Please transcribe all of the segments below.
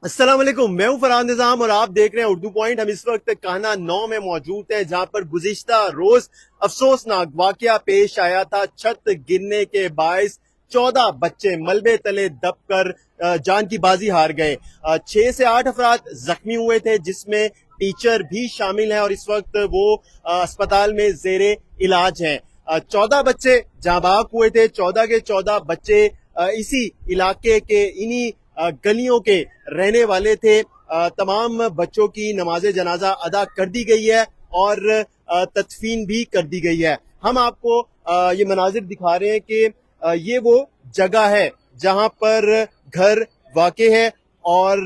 अस्सलाम वालेकुम, मैं हूं फरहान निजाम और आप देख रहे हैं उर्दू पॉइंट। हम इस वक्त काना 9 में मौजूद हैं, जहां पर गुज़िश्ता रोज अफसोसनाक वाकया पेश आया था। छत गिरने के बायस 14 बच्चे मलबे तले दबकर जान की बाजी हार गए। 6 से 8 अफराद जख्मी हुए थे, जिसमें टीचर भी शामिल हैं और इस वक्त वो अस्पताल में जेरे इलाज हैं। 14 बच्चे जाँ बाग हुए थे। 14 के 14 बच्चे इसी इलाके के इन्हीं गलियों के रहने वाले थे। तमाम बच्चों की नमाज जनाजा अदा कर दी गई है और तदफीन भी कर दी गई है। हम आपको ये मनाजिर दिखा रहे हैं कि ये वो जगह है जहां पर घर वाक़े है और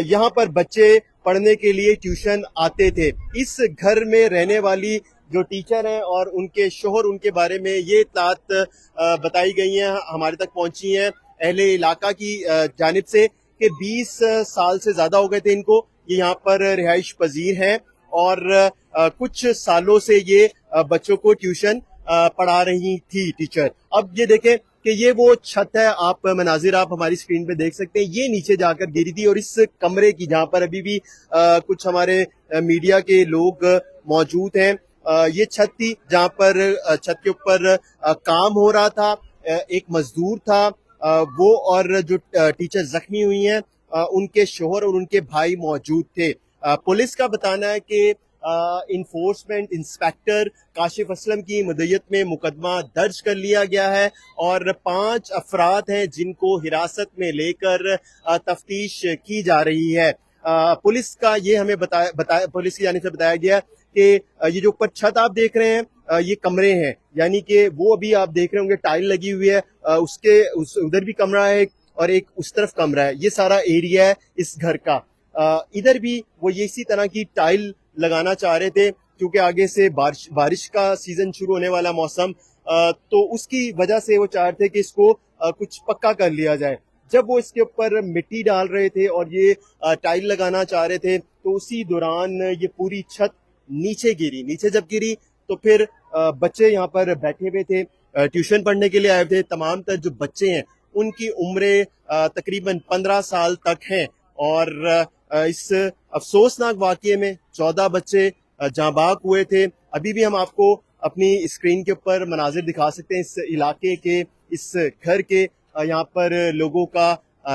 यहाँ पर बच्चे पढ़ने के लिए ट्यूशन आते थे। इस घर में रहने वाली जो टीचर हैं और उनके शोहर, उनके बारे में ये इत्तलात बताई गई हैं, हमारे तक पहुंची हैं अहले इलाका की जानिब से कि 20 साल से ज्यादा हो गए थे इनको, ये यहाँ पर रिहाइश पजीर हैं और कुछ सालों से ये बच्चों को ट्यूशन पढ़ा रही थी टीचर। अब ये देखें कि ये वो छत है, आप मनाजिर आप हमारी स्क्रीन पे देख सकते हैं। ये नीचे जाकर गिरी थी और इस कमरे की, जहाँ पर अभी भी कुछ हमारे मीडिया के लोग मौजूद हैं, ये छत थी जहाँ पर छत के ऊपर काम हो रहा था। एक मजदूर था, वो और जो टीचर जख्मी हुई हैं उनके शोहर और उनके भाई मौजूद थे। पुलिस का बताना है कि इन्फोर्समेंट इंस्पेक्टर काशिफ असलम की मदयत में मुकदमा दर्ज कर लिया गया है और 5 अफराद हैं जिनको हिरासत में लेकर तफ्तीश की जा रही है। पुलिस का ये हमें बताया पुलिस की जानिब से बताया गया कि ये जो ऊपर छत आप देख रहे हैं ये कमरे हैं, यानी कि वो अभी आप देख रहे होंगे टाइल लगी हुई है, उसके उधर भी कमरा है और एक उस तरफ कमरा है। ये सारा एरिया है इस घर का। इधर भी वो ये इसी तरह की टाइल लगाना चाह रहे थे, क्योंकि आगे से बारिश का सीजन शुरू होने वाला मौसम, तो उसकी वजह से वो चाह रहे थे कि इसको कुछ पक्का कर लिया जाए। जब वो इसके ऊपर मिट्टी डाल रहे थे और ये टाइल लगाना चाह रहे थे, तो उसी दौरान ये पूरी छत नीचे गिरी। नीचे जब गिरी तो फिर बच्चे यहाँ पर बैठे हुए थे, ट्यूशन पढ़ने के लिए आए थे। तमाम तर जो बच्चे हैं उनकी उम्रें तकरीबन 15 साल तक हैं और इस अफसोसनाक वाकये में 14 बच्चे जाँ बाग हुए थे। अभी भी हम आपको अपनी स्क्रीन के ऊपर मनाजिर दिखा सकते हैं इस इलाके के, इस घर के। यहाँ पर लोगों का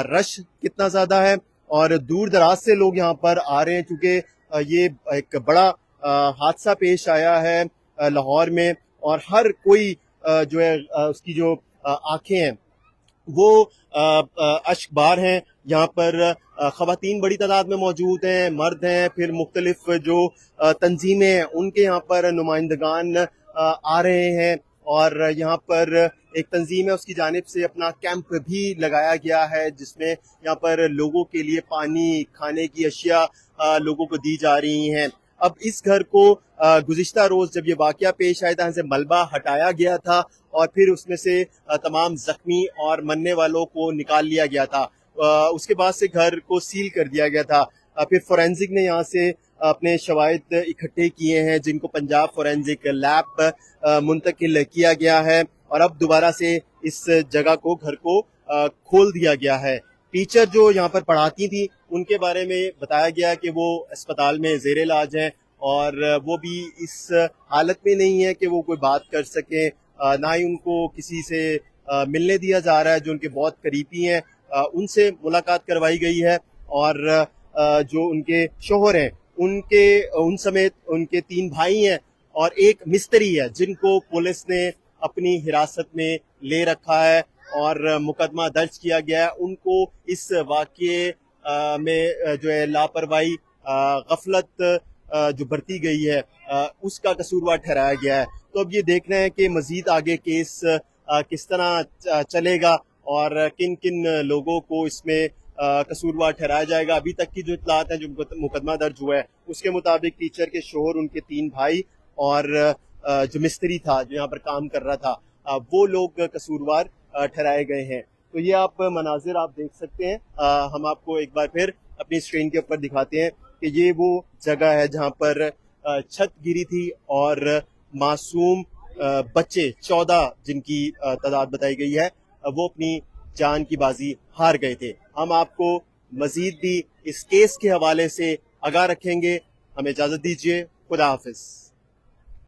रश कितना ज्यादा है और दूर दराज से लोग यहाँ पर आ रहे हैं, क्योंकि ये एक बड़ा हादसा पेश आया है लाहौर में और हर कोई जो है उसकी जो आंखें हैं वो अश्कबार हैं। यहाँ पर खवातीन बड़ी तादाद में मौजूद हैं, मर्द हैं, फिर मुख्तलिफ जो तंजीमें हैं उनके यहाँ पर नुमाइंदगान आ रहे हैं और यहाँ पर एक तंजीम है, उसकी जानिब से अपना कैंप भी लगाया गया है, जिसमें यहाँ पर लोगों के लिए पानी, खाने की अशिया लोगों को दी जा रही हैं। अब इस घर को गुज़िश्ता रोज जब ये वाकया पेश आया था, यहाँ से मलबा हटाया गया था और फिर उसमें से तमाम जख्मी और मरने वालों को निकाल लिया गया था। उसके बाद से घर को सील कर दिया गया था। फिर फोरेंसिक ने यहाँ से अपने शवाहिद इकट्ठे किए हैं, जिनको पंजाब फोरेंसिक लैब मुंतकिल किया गया है और अब दोबारा से इस जगह को, घर को खोल दिया गया है। टीचर जो यहाँ पर पढ़ाती थी उनके बारे में बताया गया कि वो अस्पताल में ज़ेर इलाज हैं और वो भी इस हालत में नहीं है कि वो कोई बात कर सकें, ना ही उनको किसी से मिलने दिया जा रहा है। जो उनके बहुत करीबी हैं उनसे मुलाकात करवाई गई है और जो उनके शोहर हैं उन समेत उनके 3 भाई हैं और एक मिस्त्री है, जिनको पुलिस ने अपनी हिरासत में ले रखा है और मुकदमा दर्ज किया गया है। उनको इस वाकये में जो है लापरवाही, गफलत जो बरती गई है उसका कसूरवार ठहराया गया है। तो अब ये देखना है कि मजीद आगे केस किस तरह चलेगा और किन किन लोगों को इसमें कसूरवार ठहराया जाएगा। अभी तक की जो इत्तलात हैं, जो मुकदमा दर्ज हुआ है उसके मुताबिक टीचर के शोहर, उनके 3 भाई और जो मिस्त्री था जो यहाँ पर काम कर रहा था, वो लोग कसूरवार ठहराए गए हैं। तो ये आप मनाजिर आप देख सकते हैं। हम आपको एक बार फिर अपनी स्क्रीन के ऊपर दिखाते हैं कि ये वो जगह है जहाँ पर छत गिरी थी और मासूम बच्चे 14 जिनकी तादाद बताई गई है, वो अपनी जान की बाजी हार गए थे। हम आपको مزید بھی اس کیس کے حوالے سے آگاہ رکھیں گے. ہمیں اجازت دیجیے. خدا حافظ.